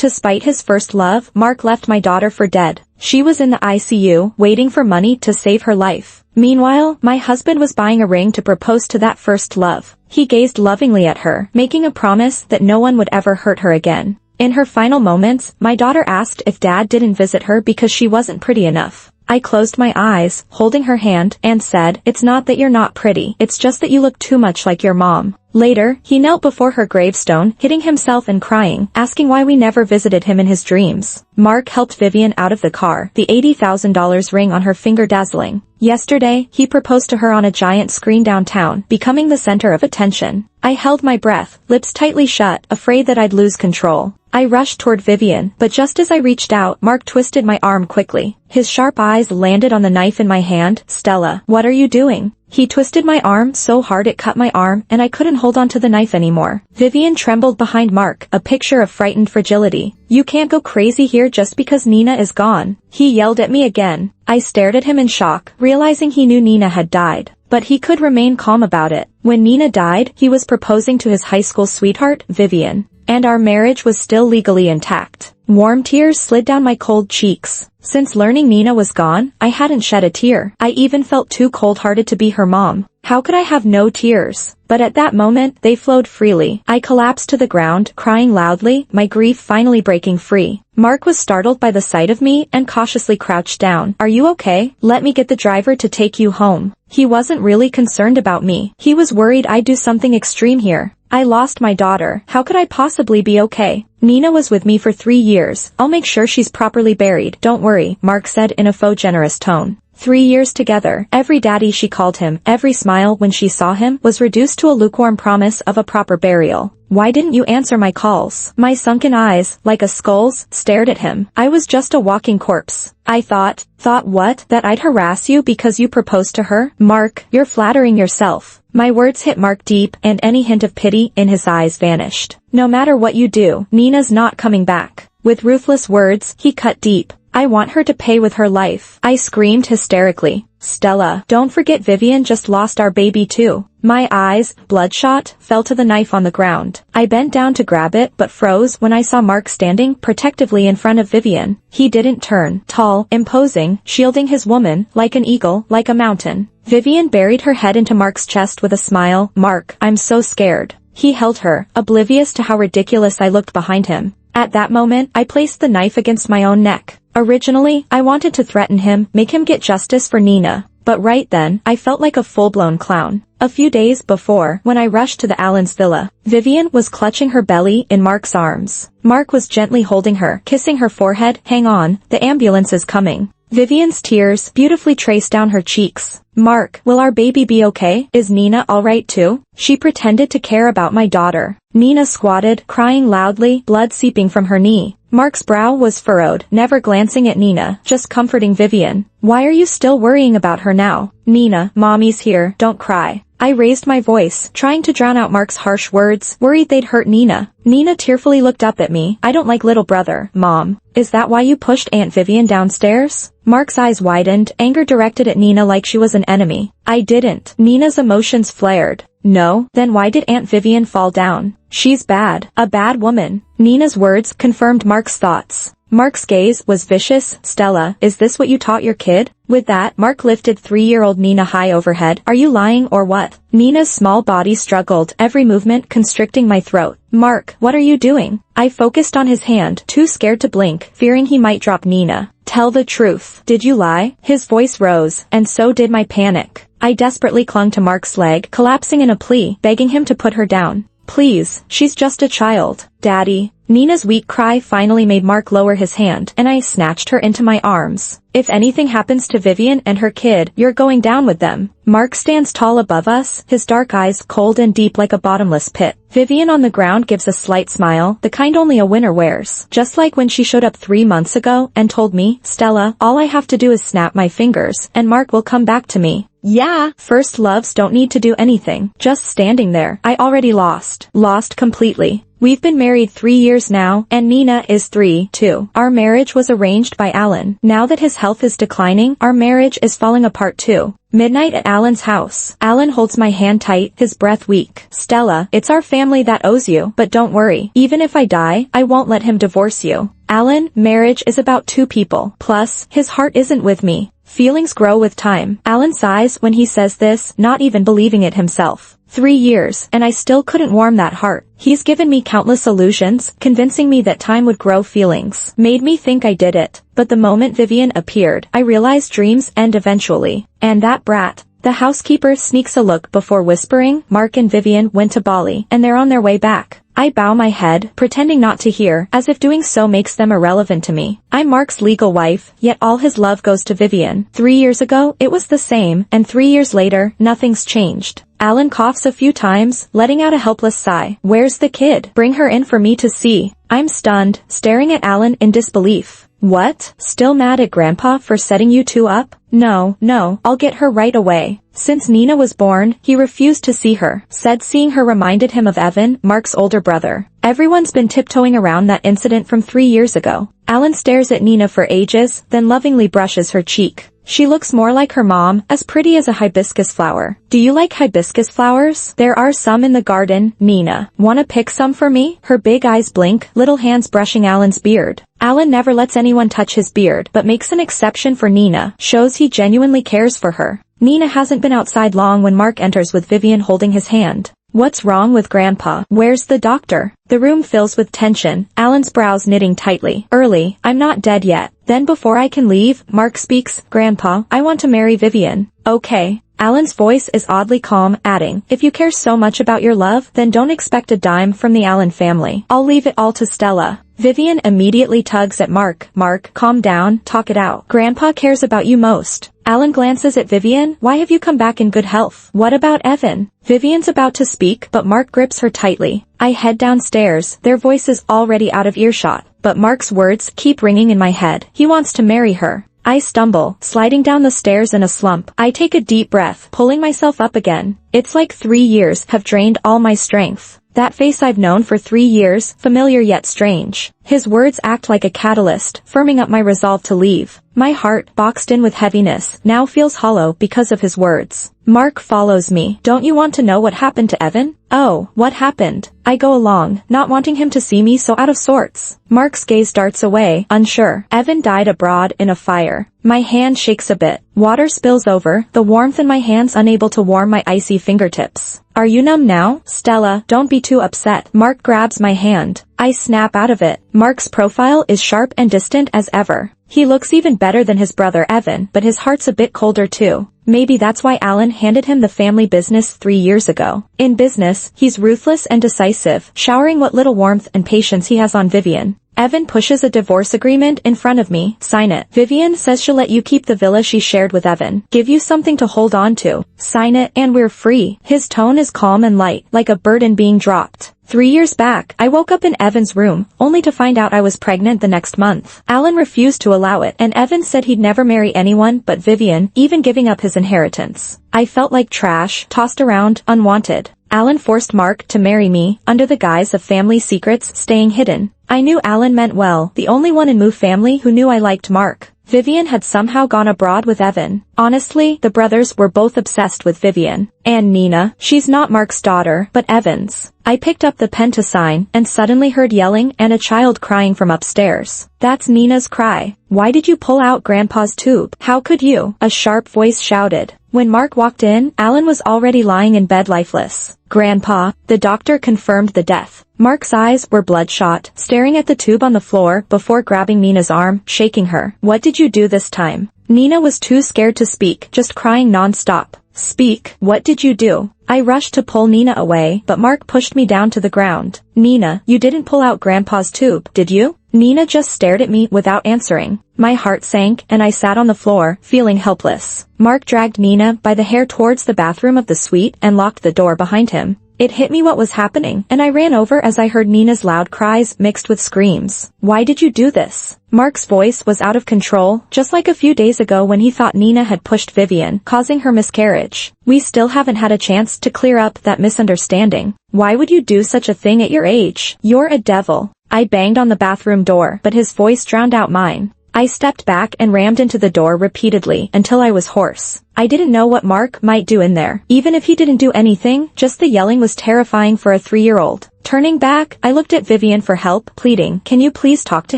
To spite his first love, Mark left my daughter for dead. She was in the ICU, waiting for money to save her life. Meanwhile, my husband was buying a ring to propose to that first love. He gazed lovingly at her, making a promise that no one would ever hurt her again. In her final moments, my daughter asked if Dad didn't visit her because she wasn't pretty enough. I closed my eyes, holding her hand, and said, "It's not that you're not pretty, it's just that you look too much like your mom." Later, he knelt before her gravestone, hitting himself and crying, asking why we never visited him in his dreams. Mark helped Vivian out of the car, the $80,000 ring on her finger dazzling. Yesterday, he proposed to her on a giant screen downtown, becoming the center of attention. I held my breath, lips tightly shut, afraid that I'd lose control. I rushed toward Vivian, but just as I reached out, Mark twisted my arm quickly. His sharp eyes landed on the knife in my hand. "Stella, what are you doing?" He twisted my arm so hard it cut my arm, and I couldn't hold onto the knife anymore. Vivian trembled behind Mark, a picture of frightened fragility. "You can't go crazy here just because Nina is gone." He yelled at me again. I stared at him in shock, realizing he knew Nina had died. But he could remain calm about it. When Nina died, he was proposing to his high school sweetheart, Vivian. And our marriage was still legally intact. Warm tears slid down my cold cheeks. Since learning Nina was gone, I hadn't shed a tear. I even felt too cold-hearted to be her mom. How could I have no tears? But at that moment, they flowed freely. I collapsed to the ground, crying loudly, my grief finally breaking free. Mark was startled by the sight of me and cautiously crouched down. "Are you okay? Let me get the driver to take you home." He wasn't really concerned about me. He was worried I'd do something extreme here. I lost my daughter. How could I possibly be okay? Nina was with me for 3 years. I'll make sure she's properly buried. "Don't worry," Mark said in a faux generous tone. 3 years together, every daddy she called him, every smile when she saw him, was reduced to a lukewarm promise of a proper burial. "Why didn't you answer my calls?" My sunken eyes, like a skull's, stared at him. I was just a walking corpse. I thought what? That I'd harass you because you proposed to her? Mark, you're flattering yourself. My words hit Mark deep, and any hint of pity in his eyes vanished. "No matter what you do, Nina's not coming back." With ruthless words, he cut deep. "I want her to pay with her life." I screamed hysterically. "Stella, don't forget Vivian just lost our baby too." My eyes, bloodshot, fell to the knife on the ground. I bent down to grab it but froze when I saw Mark standing protectively in front of Vivian. He didn't turn. Tall, imposing, shielding his woman, like an eagle, like a mountain. Vivian buried her head into Mark's chest with a smile. "Mark, I'm so scared." He held her, oblivious to how ridiculous I looked behind him. At that moment, I placed the knife against my own neck. Originally, I wanted to threaten him, make him get justice for Nina. But right then, I felt like a full-blown clown. A few days before, when I rushed to the Allen's villa, Vivian was clutching her belly in Mark's arms. Mark was gently holding her, kissing her forehead. "Hang on, the ambulance is coming." Vivian's tears beautifully traced down her cheeks. "Mark, will our baby be okay? Is Nina alright too?" She pretended to care about my daughter. Nina squatted, crying loudly, blood seeping from her knee. Mark's brow was furrowed, never glancing at Nina, just comforting Vivian. "Why are you still worrying about her now?" "Nina, Mommy's here, don't cry." I raised my voice, trying to drown out Mark's harsh words, worried they'd hurt Nina. Nina tearfully looked up at me. "I don't like little brother, Mom." "Is that why you pushed Aunt Vivian downstairs?" Mark's eyes widened, anger directed at Nina like she was an enemy. "I didn't." Nina's emotions flared. "No? Then why did Aunt Vivian fall down?" "She's bad. A bad woman." Nina's words confirmed Mark's thoughts. Mark's gaze was vicious. "Stella, is this what you taught your kid?" With that, Mark lifted 3-year-old Nina high overhead. "Are you lying or what?" Nina's small body struggled, every movement constricting my throat. "Mark, what are you doing?" I focused on his hand, too scared to blink, fearing he might drop Nina. "Tell the truth. Did you lie?" His voice rose, and so did my panic. I desperately clung to Mark's leg, collapsing in a plea, begging him to put her down. "Please, she's just a child." "Daddy." Nina's weak cry finally made Mark lower his hand, and I snatched her into my arms. "If anything happens to Vivian and her kid, you're going down with them." Mark stands tall above us, his dark eyes cold and deep like a bottomless pit. Vivian on the ground gives a slight smile, the kind only a winner wears. Just like when she showed up 3 months ago and told me, "Stella, all I have to do is snap my fingers, and Mark will come back to me." Yeah, first loves don't need to do anything. Just standing there. I already lost. Lost completely. We've been married 3 years now, and Nina is 3, too. Our marriage was arranged by Alan. Now that his health is declining, our marriage is falling apart too. Midnight at Alan's house. Alan holds my hand tight, his breath weak. Stella, it's our family that owes you, but don't worry. Even if I die, I won't let him divorce you. Alan, marriage is about 2 people. Plus, his heart isn't with me. Feelings grow with time. Alan sighs when he says this, not even believing it himself. 3 years, and I still couldn't warm that heart. He's given me countless illusions, convincing me that time would grow feelings. Made me think I did it. But the moment Vivian appeared, I realized dreams end eventually. And that brat. The housekeeper sneaks a look before whispering, Mark and Vivian went to Bali, and they're on their way back. I bow my head, pretending not to hear, as if doing so makes them irrelevant to me. I'm Mark's legal wife, yet all his love goes to Vivian. 3 years ago, it was the same, and 3 years later, nothing's changed. Alan coughs a few times, letting out a helpless sigh. Where's the kid? Bring her in for me to see. I'm stunned, staring at Alan in disbelief. What? Still mad at Grandpa for setting you 2 up? No, I'll get her right away. Since Nina was born, he refused to see her. Said seeing her reminded him of Evan, Mark's older brother. Everyone's been tiptoeing around that incident from 3 years ago. Alan stares at Nina for ages, then lovingly brushes her cheek. She looks more like her mom, as pretty as a hibiscus flower. Do you like hibiscus flowers? There are some in the garden, Nina. Wanna pick some for me? Her big eyes blink, little hands brushing Alan's beard. Alan never lets anyone touch his beard, but makes an exception for Nina, shows he genuinely cares for her. Nina hasn't been outside long when Mark enters with Vivian holding his hand. What's wrong with Grandpa? Where's the doctor? The room fills with tension, Alan's brows knitting tightly. Early, I'm not dead yet. Then before I can leave, Mark speaks, Grandpa, I want to marry Vivian. Okay. Alan's voice is oddly calm, adding, if you care so much about your love, then don't expect a dime from the Allen family. I'll leave it all to Stella. Vivian immediately tugs at Mark. Mark, calm down, talk it out. Grandpa cares about you most. Alan glances at Vivian. Why have you come back in good health? What about Evan? Vivian's about to speak, but Mark grips her tightly. I head downstairs, their voices already out of earshot, but Mark's words keep ringing in my head. He wants to marry her. I stumble, sliding down the stairs in a slump. I take a deep breath, pulling myself up again. It's like 3 years have drained all my strength. That face I've known for 3 years, familiar yet strange. His words act like a catalyst, firming up my resolve to leave. My heart, boxed in with heaviness, now feels hollow because of his words. Mark follows me. Don't you want to know what happened to Evan? Oh, what happened? I go along, not wanting him to see me so out of sorts. Mark's gaze darts away, unsure. Evan died abroad in a fire. My hand shakes a bit. Water spills over, the warmth in my hands unable to warm my icy fingertips. Are you numb now? Stella, don't be too upset. Mark grabs my hand. I snap out of it. Mark's profile is sharp and distant as ever. He looks even better than his brother Evan, but his heart's a bit colder too. Maybe that's why Alan handed him the family business 3 years ago. In business, he's ruthless and decisive, showering what little warmth and patience he has on Vivian. Evan pushes a divorce agreement in front of me. Sign it. Vivian says she'll let you keep the villa she shared with Evan. Give you something to hold on to. Sign it, and we're free. His tone is calm and light, like a burden being dropped. 3 years back, I woke up in Evan's room, only to find out I was pregnant the next month. Alan refused to allow it, and Evan said he'd never marry anyone but Vivian, even giving up his inheritance. I felt like trash, tossed around, unwanted. Alan forced Mark to marry me, under the guise of family secrets staying hidden. I knew Alan meant well, the only one in Moo family who knew I liked Mark. Vivian had somehow gone abroad with Evan. Honestly, the brothers were both obsessed with Vivian. And Nina, she's not Mark's daughter, but Evan's. I picked up the pen to sign, and suddenly heard yelling and a child crying from upstairs. That's Nina's cry. Why did you pull out Grandpa's tube? How could you? A sharp voice shouted. When Mark walked in, Alan was already lying in bed lifeless. Grandpa, the doctor confirmed the death. Mark's eyes were bloodshot, staring at the tube on the floor before grabbing Nina's arm, shaking her. What did you do this time? Nina was too scared to speak, just crying non-stop. Speak, what did you do? I rushed to pull Nina away, but Mark pushed me down to the ground. Nina, you didn't pull out Grandpa's tube, did you? Nina just stared at me without answering. My heart sank, and I sat on the floor, feeling helpless. Mark dragged Nina by the hair towards the bathroom of the suite and locked the door behind him. It hit me what was happening, and I ran over as I heard Nina's loud cries mixed with screams. Why did you do this? Mark's voice was out of control, just like a few days ago when he thought Nina had pushed Vivian, causing her miscarriage. We still haven't had a chance to clear up that misunderstanding. Why would you do such a thing at your age? You're a devil. I banged on the bathroom door, but his voice drowned out mine. I stepped back and rammed into the door repeatedly until I was hoarse. I didn't know what Mark might do in there. Even if he didn't do anything, just the yelling was terrifying for a 3-year-old. Turning back, I looked at Vivian for help, pleading, "Can you please talk to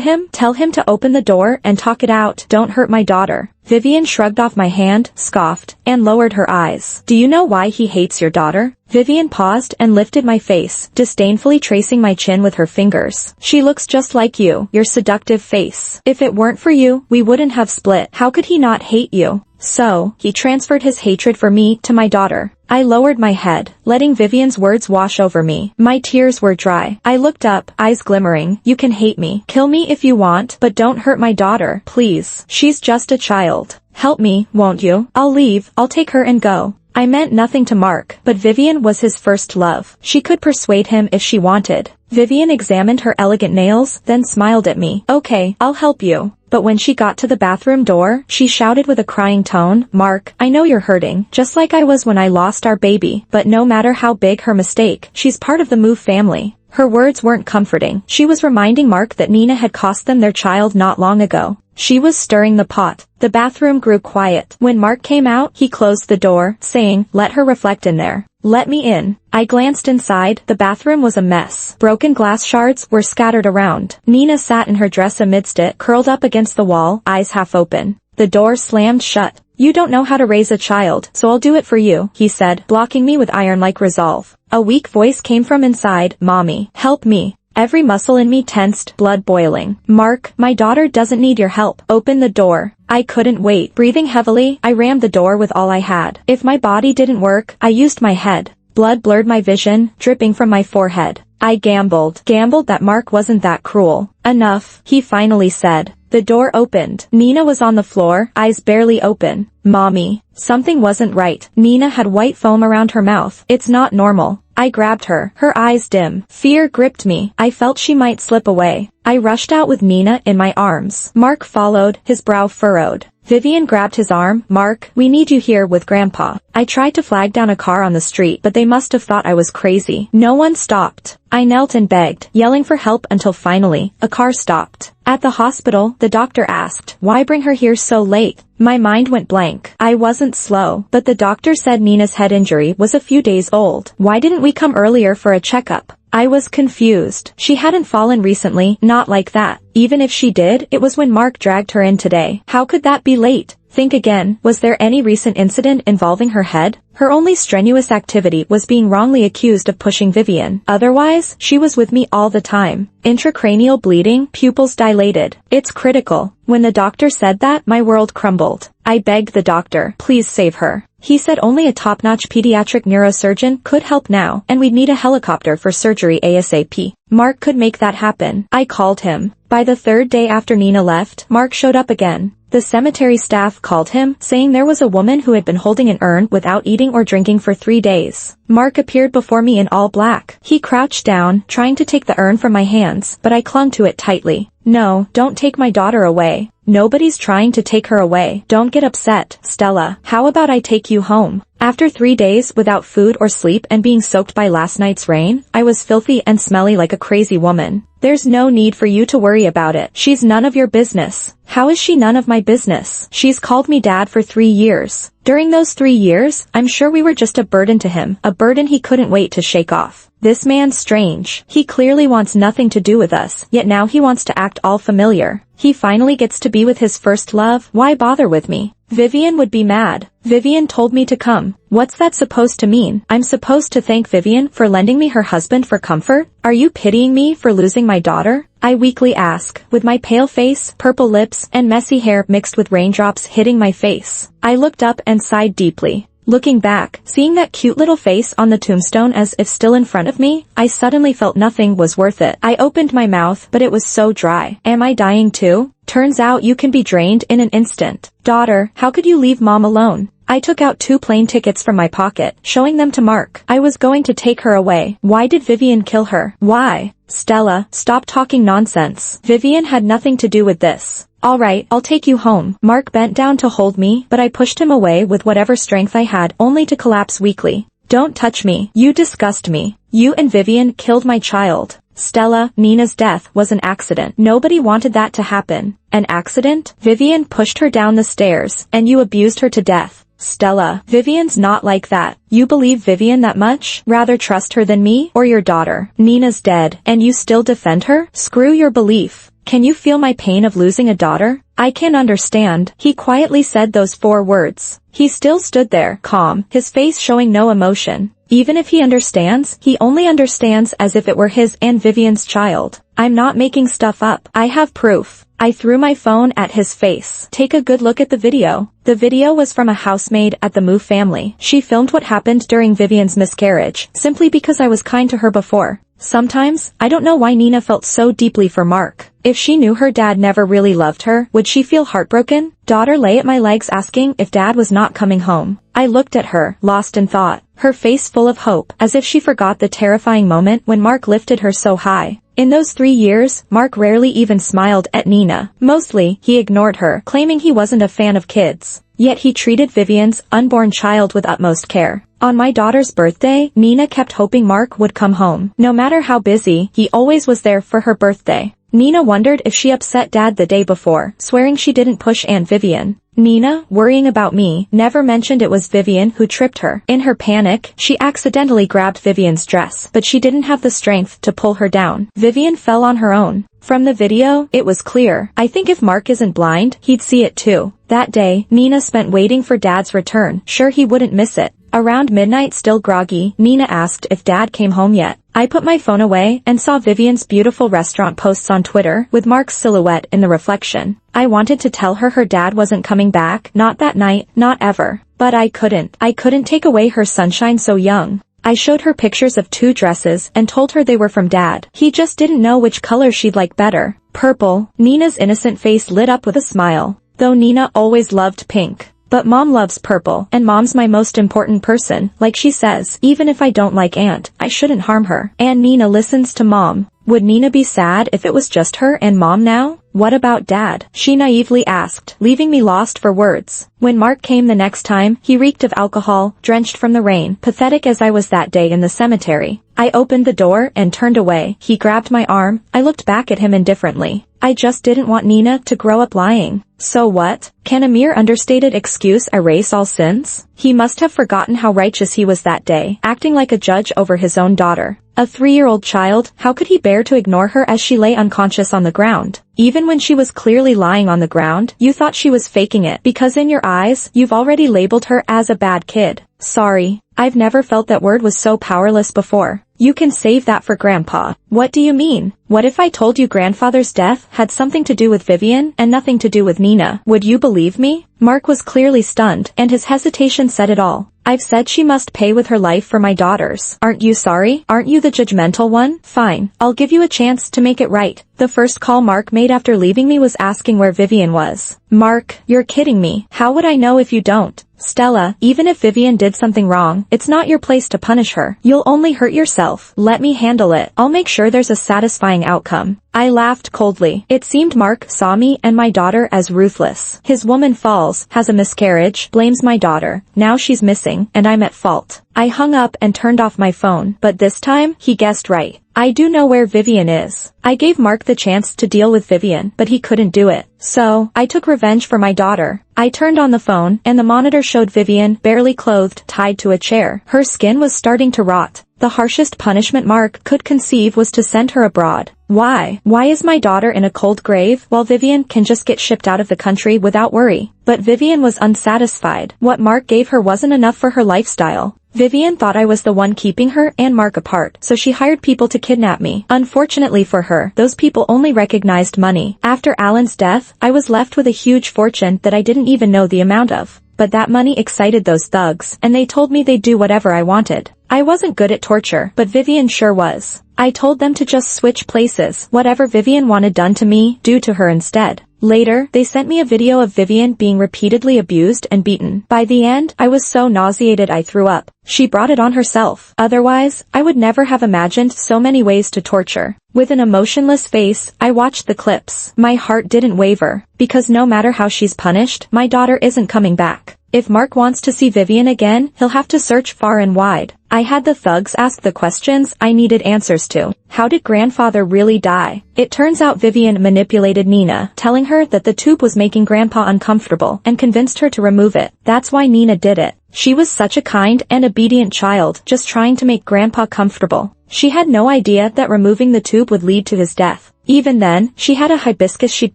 him? Tell him to open the door and talk it out. Don't hurt my daughter." Vivian shrugged off my hand, scoffed, and lowered her eyes. "Do you know why he hates your daughter?" Vivian paused and lifted my face, disdainfully tracing my chin with her fingers. "She looks just like you, your seductive face. If it weren't for you, we wouldn't have split. How could he not hate you?" So, he transferred his hatred for me to my daughter. I lowered my head, letting Vivian's words wash over me. My tears were dry. I looked up, eyes glimmering. "You can hate me. Kill me if you want, but don't hurt my daughter, please. She's just a child. Help me, won't you? I'll leave. I'll take her and go." I meant nothing to Mark, but Vivian was his first love. She could persuade him if she wanted. Vivian examined her elegant nails, then smiled at me. "Okay, I'll help you." But when she got to the bathroom door, she shouted with a crying tone, "Mark, I know you're hurting, just like I was when I lost our baby, but no matter how big her mistake, she's part of the Move family." Her words weren't comforting. She was reminding Mark that Nina had cost them their child not long ago. She was stirring the pot. The bathroom grew quiet. When Mark came out, he closed the door, saying, "Let her reflect in there." "Let me in." I glanced inside. The bathroom was a mess. Broken glass shards were scattered around. Nina sat in her dress amidst it, curled up against the wall, eyes half open. The door slammed shut. "You don't know how to raise a child, so I'll do it for you," he said, blocking me with iron-like resolve. A weak voice came from inside, "Mommy, help me." Every muscle in me tensed, blood boiling. "Mark, my daughter doesn't need your help. Open the door." I couldn't wait. Breathing heavily, I rammed the door with all I had. If my body didn't work, I used my head. Blood blurred my vision, dripping from my forehead. I gambled that Mark wasn't that cruel. "Enough," he finally said. The door opened. Nina was on the floor, eyes barely open. "Mommy." Something wasn't right. Nina had white foam around her mouth. "It's not normal." I grabbed her, her eyes dim. Fear gripped me. I felt she might slip away. I rushed out with Nina in my arms. Mark followed, his brow furrowed. Vivian grabbed his arm. "Mark, we need you here with Grandpa." I tried to flag down a car on the street, but they must have thought I was crazy. No one stopped. I knelt and begged, yelling for help until finally, a car stopped. At the hospital, the doctor asked, "Why bring her here so late?" My mind went blank. I wasn't slow, but the doctor said Nina's head injury was a few days old. Why didn't we come earlier for a checkup? I was confused. She hadn't fallen recently, not like that. Even if she did, it was when Mark dragged her in today. How could that be late? Think again. Was there any recent incident involving her head? Her only strenuous activity was being wrongly accused of pushing Vivian. Otherwise, she was with me all the time. Intracranial bleeding, pupils dilated. It's critical. When the doctor said that, my world crumbled. I begged the doctor, "Please save her." He said only a top-notch pediatric neurosurgeon could help now, and we'd need a helicopter for surgery ASAP. Mark could make that happen. I called him. By the third day after Nina left, Mark showed up again. The cemetery staff called him, saying there was a woman who had been holding an urn without eating or drinking for 3 days. Mark appeared before me in all black. He crouched down, trying to take the urn from my hands, but I clung to it tightly. "No, don't take my daughter away." "Nobody's trying to take her away. Don't get upset, Stella. How about I take you home?" After 3 days without food or sleep and being soaked by last night's rain, I was filthy and smelly like a crazy woman. "There's no need for you to worry about it. She's none of your business." How is she none of my business? She's called me dad for 3 years. During those 3 years, I'm sure we were just a burden to him, a burden he couldn't wait to shake off. This man's strange. He clearly wants nothing to do with us, yet now he wants to act all familiar. He finally gets to be with his first love. Why bother with me? Vivian would be mad. Vivian told me to come. What's that supposed to mean? I'm supposed to thank Vivian for lending me her husband for comfort? Are you pitying me for losing my daughter? I weakly ask, with my pale face, purple lips, and messy hair mixed with raindrops hitting my face. I looked up and sighed deeply. Looking back, seeing that cute little face on the tombstone as if still in front of me, I suddenly felt nothing was worth it. I opened my mouth, but it was so dry. Am I dying too? Turns out you can be drained in an instant. Daughter, how could you leave mom alone? I took out 2 plane tickets from my pocket, showing them to Mark. I was going to take her away. Why did Vivian kill her? Why? Stella, stop talking nonsense. Vivian had nothing to do with this. Alright, I'll take you home. Mark bent down to hold me, but I pushed him away with whatever strength I had, only to collapse weakly. Don't touch me. You disgust me. You and Vivian killed my child. Stella, Nina's death was an accident. Nobody wanted that to happen. An accident? Vivian pushed her down the stairs, and you abused her to death. Stella, Vivian's not like that. You believe Vivian that much? Rather trust her than me, or your daughter. Nina's dead, and you still defend her? Screw your belief. Can you feel my pain of losing a daughter? I can understand. He quietly said those 4 words. He still stood there, calm, his face showing no emotion. Even if he understands, he only understands as if it were his and Vivian's child. I'm not making stuff up. I have proof. I threw my phone at his face. Take a good look at the video. The video was from a housemaid at the Moo family. She filmed what happened during Vivian's miscarriage, simply because I was kind to her before. Sometimes, I don't know why Nina felt so deeply for Mark. If she knew her dad never really loved her, would she feel heartbroken? Daughter lay at my legs asking if dad was not coming home. I looked at her, lost in thought, her face full of hope, as if she forgot the terrifying moment when Mark lifted her so high. In those 3 years, Mark rarely even smiled at Nina. Mostly, he ignored her, claiming he wasn't a fan of kids. Yet he treated Vivian's unborn child with utmost care. On my daughter's birthday, Nina kept hoping Mark would come home. No matter how busy, he always was there for her birthday. Nina wondered if she upset Dad the day before, swearing she didn't push Aunt Vivian. Nina, worrying about me, never mentioned it was Vivian who tripped her. In her panic, she accidentally grabbed Vivian's dress, but she didn't have the strength to pull her down. Vivian fell on her own. From the video, it was clear. I think if Mark isn't blind, he'd see it too. That day, Nina spent waiting for Dad's return, sure he wouldn't miss it. Around midnight, still groggy, Nina asked if Dad came home yet. I put my phone away and saw Vivian's beautiful restaurant posts on Twitter with Mark's silhouette in the reflection. I wanted to tell her her dad wasn't coming back, not that night, not ever. But I couldn't. I couldn't take away her sunshine so young. I showed her pictures of 2 dresses and told her they were from Dad. He just didn't know which color she'd like better. Purple. Nina's innocent face lit up with a smile. Though Nina always loved pink. But Mom loves purple, and Mom's my most important person, like she says. Even if I don't like Aunt, I shouldn't harm her. And Nina listens to Mom. Would Nina be sad if it was just her and Mom now? What about Dad? She naively asked, leaving me lost for words. When Mark came the next time, he reeked of alcohol, drenched from the rain, pathetic as I was that day in the cemetery. I opened the door and turned away. He grabbed my arm. I looked back at him indifferently. I just didn't want Nina to grow up lying. So what? Can a mere understated excuse erase all sins? He must have forgotten how righteous he was that day, acting like a judge over his own daughter. A 3-year-old child, how could he bear to ignore her as she lay unconscious on the ground? Even when she was clearly lying on the ground, you thought she was faking it, because in your eyes, you've already labeled her as a bad kid. Sorry. I've never felt that word was so powerless before. You can save that for Grandpa. What do you mean? What if I told you grandfather's death had something to do with Vivian and nothing to do with Nina? Would you believe me? Mark was clearly stunned, and his hesitation said it all. I've said she must pay with her life for my daughters. Aren't you sorry? Aren't you the judgmental one? Fine. I'll give you a chance to make it right. The first call Mark made after leaving me was asking where Vivian was. Mark, you're kidding me. How would I know if you don't? Stella, even if Vivian did something wrong, it's not your place to punish her. You'll only hurt yourself. Let me handle it. I'll make sure there's a satisfying outcome. I laughed coldly. It seemed Mark saw me and my daughter as ruthless. His woman falls, has a miscarriage, blames my daughter. Now she's missing, and I'm at fault. I hung up and turned off my phone, but this time, he guessed right. I do know where Vivian is. I gave Mark the chance to deal with Vivian, but he couldn't do it. So, I took revenge for my daughter. I turned on the phone, and the monitor showed Vivian, barely clothed, tied to a chair. Her skin was starting to rot. The harshest punishment Mark could conceive was to send her abroad. Why? Why is my daughter in a cold grave, while Vivian can just get shipped out of the country without worry? But Vivian was unsatisfied. What Mark gave her wasn't enough for her lifestyle. Vivian thought I was the one keeping her and Mark apart, so she hired people to kidnap me. Unfortunately for her, those people only recognized money. After Alan's death, I was left with a huge fortune that I didn't even know the amount of. But that money excited those thugs, and they told me they'd do whatever I wanted. I wasn't good at torture, but Vivian sure was. I told them to just switch places. Whatever Vivian wanted done to me, do to her instead. Later, they sent me a video of Vivian being repeatedly abused and beaten. By the end, I was so nauseated I threw up. She brought it on herself. Otherwise, I would never have imagined so many ways to torture. With an emotionless face, I watched the clips. My heart didn't waver, because no matter how she's punished, my daughter isn't coming back. If Mark wants to see Vivian again, he'll have to search far and wide. I had the thugs ask the questions I needed answers to. How did grandfather really die? It turns out Vivian manipulated Nina, telling her that the tube was making grandpa uncomfortable, and convinced her to remove it. That's why Nina did it. She was such a kind and obedient child, just trying to make grandpa comfortable. She had no idea that removing the tube would lead to his death. Even then, she had a hibiscus she'd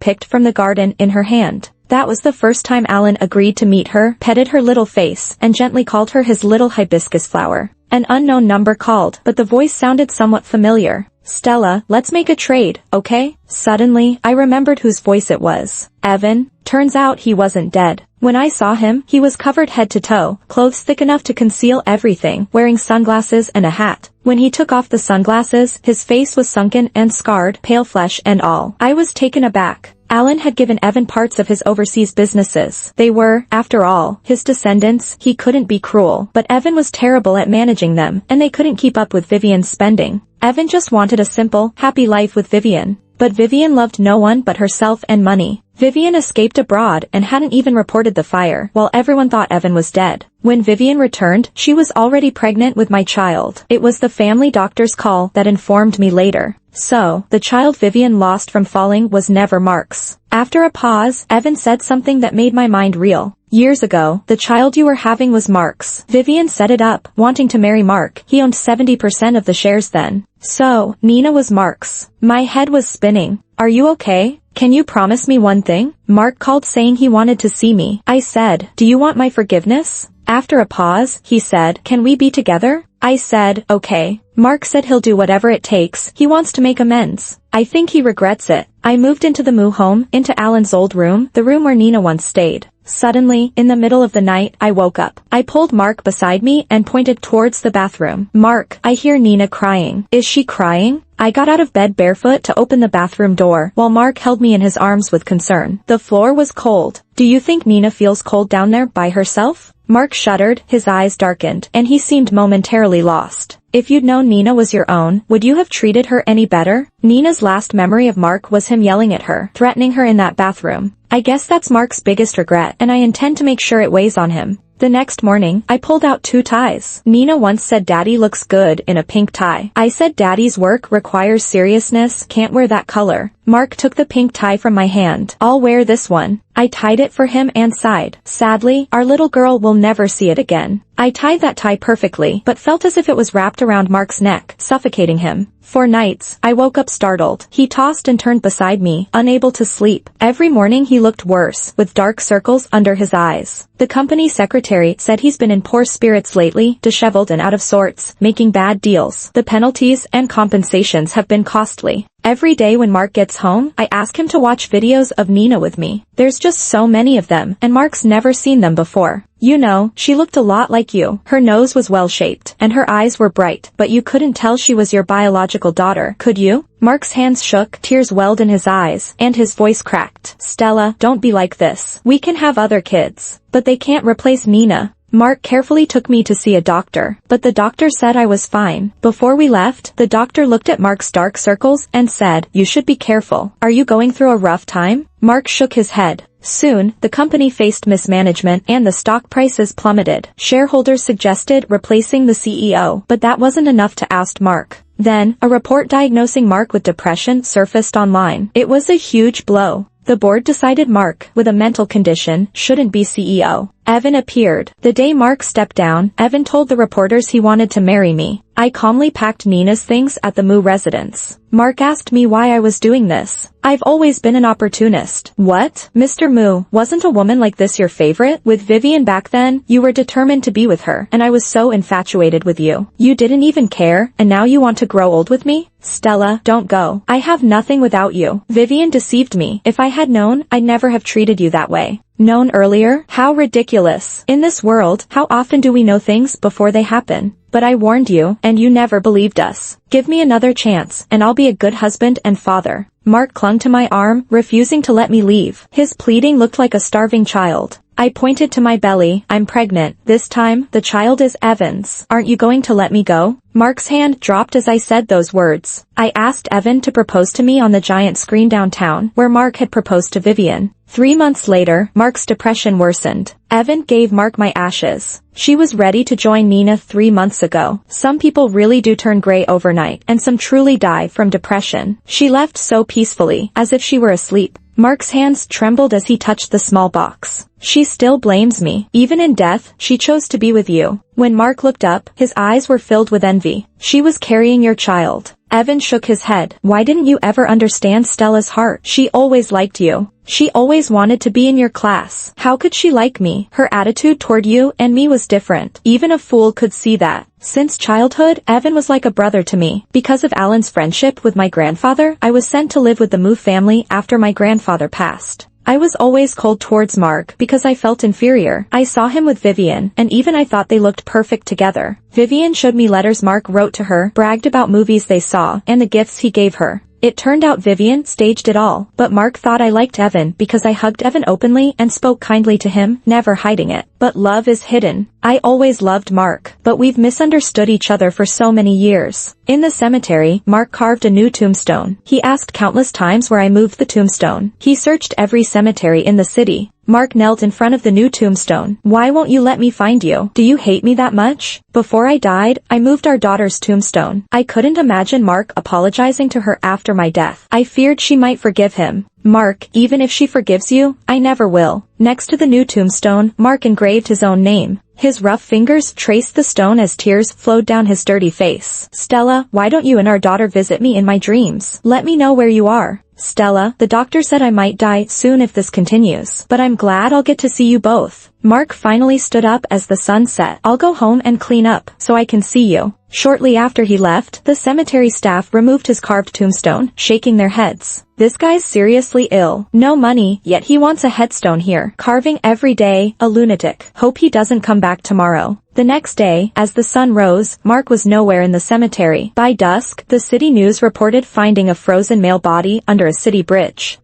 picked from the garden in her hand. That was the first time Alan agreed to meet her, petted her little face, and gently called her his little hibiscus flower. An unknown number called, but the voice sounded somewhat familiar. Stella, let's make a trade, okay? Suddenly, I remembered whose voice it was. Evan. Turns out he wasn't dead. When I saw him, he was covered head to toe, clothes thick enough to conceal everything, wearing sunglasses and a hat. When he took off the sunglasses, his face was sunken and scarred, pale flesh and all. I was taken aback. Alan had given Evan parts of his overseas businesses. They were, after all, his descendants. He couldn't be cruel, but Evan was terrible at managing them, and they couldn't keep up with Vivian's spending. Evan just wanted a simple, happy life with Vivian. But Vivian loved no one but herself and money. Vivian escaped abroad and hadn't even reported the fire, while everyone thought Evan was dead. When Vivian returned, she was already pregnant with my child. It was the family doctor's call that informed me later. So, the child Vivian lost from falling was never Mark's. After a pause, Evan said something that made my mind reel. Years ago, the child you were having was Mark's. Vivian set it up, wanting to marry Mark. He owned 70% of the shares then. So, Nina was Mark's. My head was spinning. Are you okay? Can you promise me one thing? Mark called saying he wanted to see me. I said, do you want my forgiveness? After a pause, he said, can we be together? I said, okay. Mark said he'll do whatever it takes. He wants to make amends. I think he regrets it. I moved into the Moo home, into Alan's old room, the room where Nina once stayed. Suddenly, in the middle of the night, I woke up. I pulled Mark beside me and pointed towards the bathroom. Mark, I hear Nina crying. Is she crying? I got out of bed barefoot to open the bathroom door, while Mark held me in his arms with concern. The floor was cold. Do you think Nina feels cold down there by herself? Mark shuddered, his eyes darkened, and he seemed momentarily lost. If you'd known Nina was your own, would you have treated her any better? Nina's last memory of Mark was him yelling at her, threatening her in that bathroom. I guess that's Mark's biggest regret, and I intend to make sure it weighs on him. The next morning, I pulled out 2 ties. Nina once said Daddy looks good in a pink tie. I said Daddy's work requires seriousness, can't wear that color. Mark took the pink tie from my hand. I'll wear this one. I tied it for him and sighed. Sadly, our little girl will never see it again. I tied that tie perfectly, but felt as if it was wrapped around Mark's neck, suffocating him. For nights, I woke up startled. He tossed and turned beside me, unable to sleep. Every morning he looked worse, with dark circles under his eyes. The company secretary said he's been in poor spirits lately, disheveled and out of sorts, making bad deals. The penalties and compensations have been costly. Every day when Mark gets home, I ask him to watch videos of Nina with me. There's just so many of them, and Mark's never seen them before. You know, she looked a lot like you. Her nose was well-shaped, and her eyes were bright, but you couldn't tell she was your biological daughter, could you? Mark's hands shook, tears welled in his eyes, and his voice cracked. Stella, don't be like this. We can have other kids, but they can't replace Nina. Mark carefully took me to see a doctor, but the doctor said I was fine. Before we left, the doctor looked at Mark's dark circles and said, you should be careful. Are you going through a rough time? Mark shook his head. Soon, the company faced mismanagement and the stock prices plummeted. Shareholders suggested replacing the CEO, but that wasn't enough to oust Mark. Then, a report diagnosing Mark with depression surfaced online. It was a huge blow. The board decided Mark, with a mental condition, shouldn't be CEO. Evan appeared. The day Mark stepped down, Evan told the reporters he wanted to marry me. I calmly packed Nina's things at the Moo residence. Mark asked me why I was doing this. I've always been an opportunist. What? Mr. Moo, wasn't a woman like this your favorite? With Vivian back then, you were determined to be with her, and I was so infatuated with you. You didn't even care, and now you want to grow old with me? Stella, don't go. I have nothing without you. Vivian deceived me. If I had known, I'd never have treated you that way. Known earlier? How ridiculous. In this world, how often do we know things before they happen? But I warned you, and you never believed us. Give me another chance, and I'll be a good husband and father. Mark clung to my arm, refusing to let me leave. His pleading looked like a starving child. I pointed to my belly. I'm pregnant. This time, the child is Evan's. Aren't you going to let me go? Mark's hand dropped as I said those words. I asked Evan to propose to me on the giant screen downtown, where Mark had proposed to Vivian. 3 months later, Mark's depression worsened. Evan gave Mark my ashes. She was ready to join Nina 3 months ago. Some people really do turn gray overnight, and some truly die from depression. She left so peacefully, as if she were asleep. Mark's hands trembled as he touched the small box. She still blames me. Even in death, she chose to be with you. When Mark looked up, his eyes were filled with envy. She was carrying your child. Evan shook his head. Why didn't you ever understand Stella's heart? She always liked you. She always wanted to be in your class. How could she like me? Her attitude toward you and me was different. Even a fool could see that. Since childhood, Evan was like a brother to me. Because of Alan's friendship with my grandfather, I was sent to live with the Moo family after my grandfather passed. I was always cold towards Mark because I felt inferior. I saw him with Vivian, and even I thought they looked perfect together. Vivian showed me letters Mark wrote to her, bragged about movies they saw, and the gifts he gave her. It turned out Vivian staged it all, but Mark thought I liked Evan because I hugged Evan openly and spoke kindly to him, never hiding it. But love is hidden. I always loved Mark, but we've misunderstood each other for so many years. In the cemetery, Mark carved a new tombstone. He asked countless times where I moved the tombstone. He searched every cemetery in the city. Mark knelt in front of the new tombstone. Why won't you let me find you? Do you hate me that much? Before I died, I moved our daughter's tombstone. I couldn't imagine Mark apologizing to her after my death. I feared she might forgive him. Mark, even if she forgives you, I never will. Next to the new tombstone, Mark engraved his own name. His rough fingers traced the stone as tears flowed down his dirty face. Stella, why don't you and our daughter visit me in my dreams? Let me know where you are. Stella, the doctor said I might die soon if this continues, but I'm glad I'll get to see you both. Mark finally stood up as the sun set. I'll go home and clean up, so I can see you. Shortly after he left, the cemetery staff removed his carved tombstone, shaking their heads. This guy's seriously ill. No money, yet he wants a headstone here. Carving every day, a lunatic. Hope he doesn't come back tomorrow. The next day, as the sun rose, Mark was nowhere in the cemetery. By dusk, the city news reported finding a frozen male body under a city bridge.